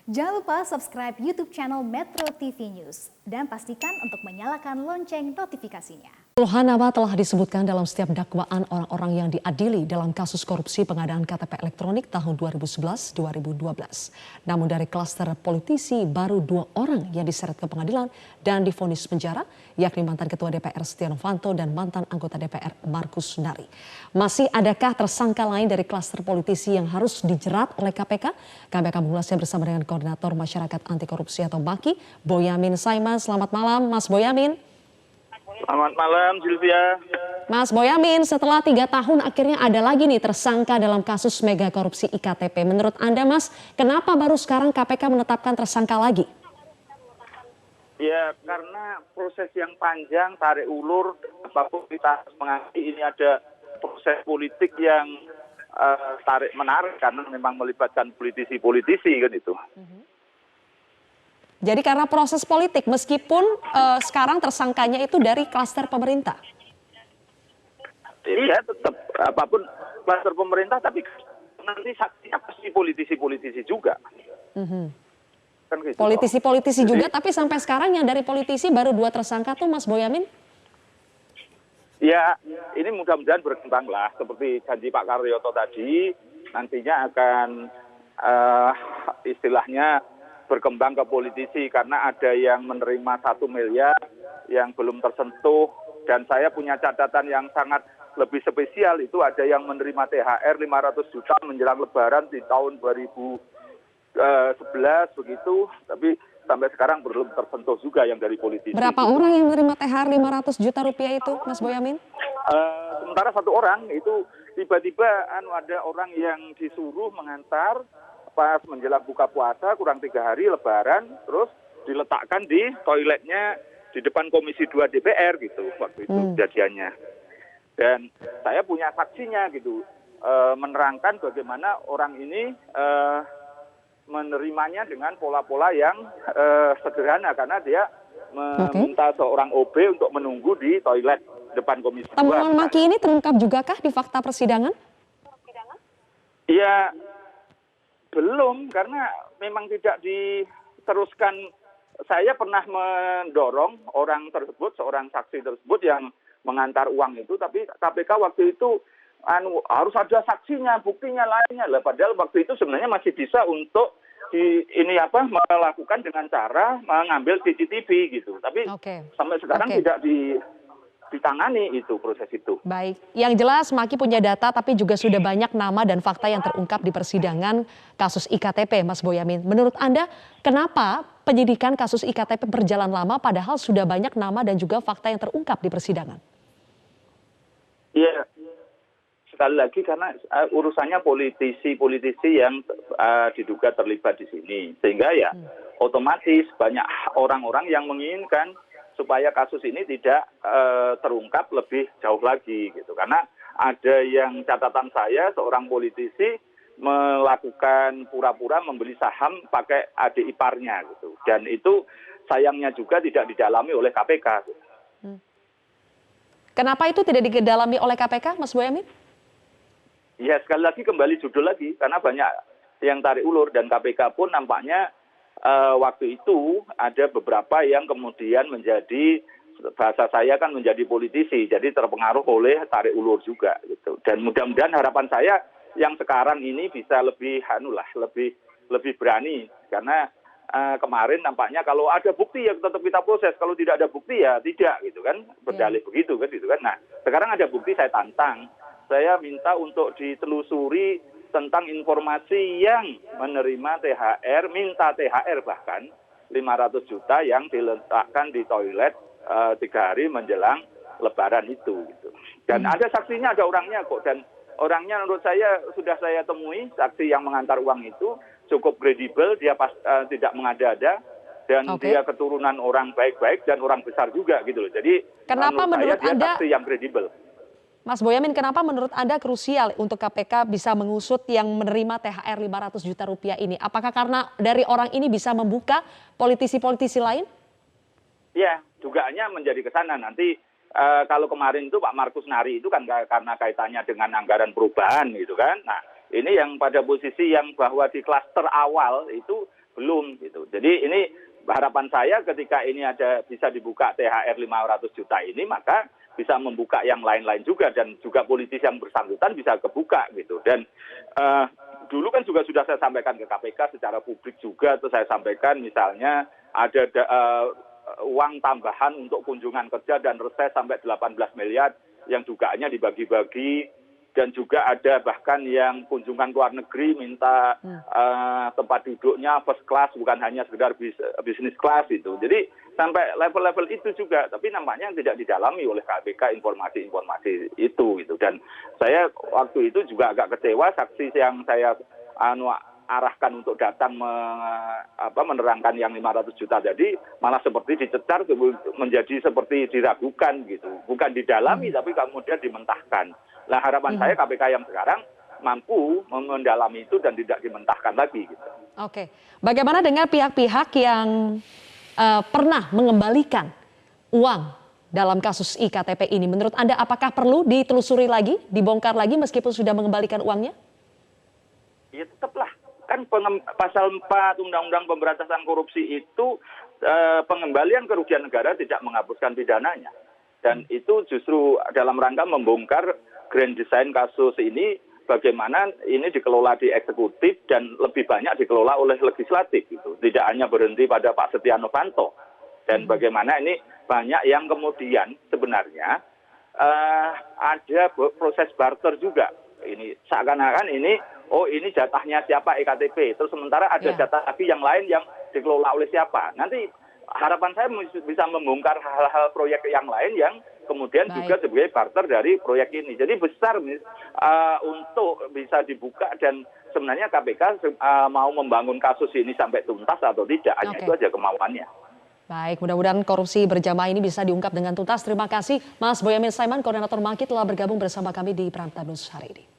Jangan lupa subscribe YouTube channel Metro TV News dan pastikan untuk menyalakan lonceng notifikasinya. Puluhan nama telah disebutkan dalam setiap dakwaan orang-orang yang diadili dalam kasus korupsi pengadaan KTP elektronik tahun 2011-2012. Namun dari klaster politisi baru 2 orang yang diseret ke pengadilan dan divonis penjara, yakni mantan Ketua DPR Setia Novanto dan mantan anggota DPR Markus Nari. Masih adakah tersangka lain dari klaster politisi yang harus dijerat oleh KPK? Kami akan mengulasnya bersama dengan Koordinator Masyarakat Anti Korupsi atau MAKI, Boyamin Saiman. Selamat malam, Mas Boyamin. Selamat malam, Sylvia. Mas Boyamin, setelah 3 tahun akhirnya ada lagi nih tersangka dalam kasus mega korupsi IKTP. Menurut Anda, Mas, kenapa baru sekarang KPK menetapkan tersangka lagi? Ya, karena proses yang panjang, tarik ulur, apapun kita mengerti ini ada proses politik yang tarik-menarik karena memang melibatkan politisi-politisi kan itu. Jadi karena proses politik, meskipun sekarang tersangkanya itu dari klaster pemerintah. Iya, tetap apapun klaster pemerintah, tapi nanti saksinya pasti politisi-politisi juga. Kan gitu. Politisi-politisi juga, tapi sampai sekarang yang dari politisi baru 2 tersangka tuh, Mas Boyamin? Ya, ini mudah-mudahan berkembang lah. Seperti janji Pak Karyoto tadi, nantinya akan istilahnya berkembang ke politisi karena ada yang menerima 1 miliar yang belum tersentuh, dan saya punya catatan yang sangat lebih spesial, itu ada yang menerima THR 500 juta menjelang Lebaran di tahun 2011 begitu, tapi sampai sekarang belum tersentuh juga yang dari politisi. Berapa orang yang menerima THR 500 juta rupiah itu, Mas Boyamin? Sementara 1 orang itu tiba-tiba ada orang yang disuruh mengantar pas menjelang buka puasa kurang 3 hari Lebaran, terus diletakkan di toiletnya di depan Komisi 2 DPR gitu waktu itu kejadiannya. Dan saya punya saksinya gitu, menerangkan bagaimana orang ini menerimanya dengan pola-pola yang sederhana karena dia meminta seorang OB untuk menunggu di toilet depan Komisi 2. Temuan MAKI ini terungkap juga kah di fakta persidangan? Ya, belum, karena memang tidak diteruskan. Saya pernah mendorong orang tersebut, seorang saksi tersebut yang mengantar uang itu, tapi KPK waktu itu harus ada saksinya, buktinya lainnya lah. Padahal waktu itu sebenarnya masih bisa untuk melakukan dengan cara mengambil CCTV gitu. Tapi sampai sekarang tidak ditangani itu proses itu. Baik, yang jelas MAKI punya data tapi juga sudah banyak nama dan fakta yang terungkap di persidangan kasus IKTP, Mas Boyamin. Menurut Anda, kenapa penyidikan kasus IKTP berjalan lama padahal sudah banyak nama dan juga fakta yang terungkap di persidangan? Iya, sekali lagi karena urusannya politisi-politisi yang diduga terlibat di sini. Sehingga ya otomatis banyak orang-orang yang menginginkan supaya kasus ini tidak terungkap lebih jauh lagi gitu. Karena ada yang catatan saya, seorang politisi melakukan pura-pura membeli saham pakai adik iparnya gitu. Dan itu sayangnya juga tidak didalami oleh KPK. Kenapa itu tidak didalami oleh KPK, Mas Boyamin? Ya, sekali lagi kembali judul lagi, karena banyak yang tarik ulur dan KPK pun nampaknya waktu itu ada beberapa yang kemudian menjadi, bahasa saya kan menjadi politisi, jadi terpengaruh oleh tarik ulur juga gitu. Dan mudah-mudahan harapan saya yang sekarang ini bisa lebih lebih berani, karena kemarin nampaknya kalau ada bukti ya tetap kita proses, kalau tidak ada bukti ya tidak gitu kan, berdalih begitu kan gitu kan. Nah, sekarang ada bukti, saya tantang, saya minta untuk ditelusuri tentang informasi yang menerima THR, minta THR bahkan 500 juta yang diletakkan di toilet 3 hari menjelang Lebaran itu gitu. Dan ada saksinya, ada orangnya kok, dan orangnya menurut saya sudah saya temui, saksi yang mengantar uang itu cukup kredibel, dia tidak mengada-ada dan dia keturunan orang baik-baik dan orang besar juga gitu loh. Jadi kenapa menurut saya dia Anda, saksi yang kredibel. Mas Boyamin, kenapa menurut Anda krusial untuk KPK bisa mengusut yang menerima THR 500 juta rupiah ini? Apakah karena dari orang ini bisa membuka politisi-politisi lain? Ya, dugaannya menjadi ke sana. Nanti kalau kemarin itu Pak Markus Nari itu kan karena kaitannya dengan anggaran perubahan gitu kan. Nah, ini yang pada posisi yang bahwa di klaster awal itu belum gitu. Jadi ini harapan saya ketika ini bisa dibuka THR 500 juta ini, maka bisa membuka yang lain-lain juga, dan juga politisi yang bersangkutan bisa kebuka gitu. Dan dulu kan juga sudah saya sampaikan ke KPK secara publik juga, terus saya sampaikan misalnya ada uang tambahan untuk kunjungan kerja dan reses sampai 18 miliar yang dugaannya dibagi-bagi, dan juga ada bahkan yang kunjungan ke luar negeri minta tempat duduknya first class, bukan hanya sekedar bisnis class itu. Jadi sampai level-level itu juga, tapi nampaknya tidak didalami oleh KPK informasi-informasi itu gitu. Dan saya waktu itu juga agak kecewa, saksi yang saya arahkan untuk datang menerangkan yang 500 juta tadi malah seperti dicecar, menjadi seperti diragukan gitu, bukan didalami tapi kemudian dimentahkan. Nah, harapan saya KPK yang sekarang mampu mendalami itu dan tidak dimentahkan lagi gitu. Oke, bagaimana dengan pihak-pihak yang pernah mengembalikan uang dalam kasus iktp ini? Menurut Anda apakah perlu ditelusuri lagi, dibongkar lagi meskipun sudah mengembalikan uangnya? Ya tetaplah, kan pasal 4 Undang-Undang Pemberantasan Korupsi itu pengembalian kerugian negara tidak menghapuskan pidananya. Dan itu justru dalam rangka membongkar grand design kasus ini, bagaimana ini dikelola di eksekutif dan lebih banyak dikelola oleh legislatif gitu. Tidak hanya berhenti pada Pak Setia Novanto. Dan bagaimana ini banyak yang kemudian sebenarnya ada proses barter juga. Ini seakan-akan ini jatahnya siapa EKTP, terus sementara ada jatah lagi yang lain yang dikelola oleh siapa. Nanti harapan saya bisa membongkar hal-hal proyek yang lain yang kemudian juga sebagai barter dari proyek ini. Jadi besar untuk bisa dibuka, dan sebenarnya KPK mau membangun kasus ini sampai tuntas atau tidak, hanya itu aja kemauannya. Baik, mudah-mudahan korupsi berjamaah ini bisa diungkap dengan tuntas. Terima kasih Mas Boyamin Saiman, Koordinator MAKI telah bergabung bersama kami di Prime Time News hari ini.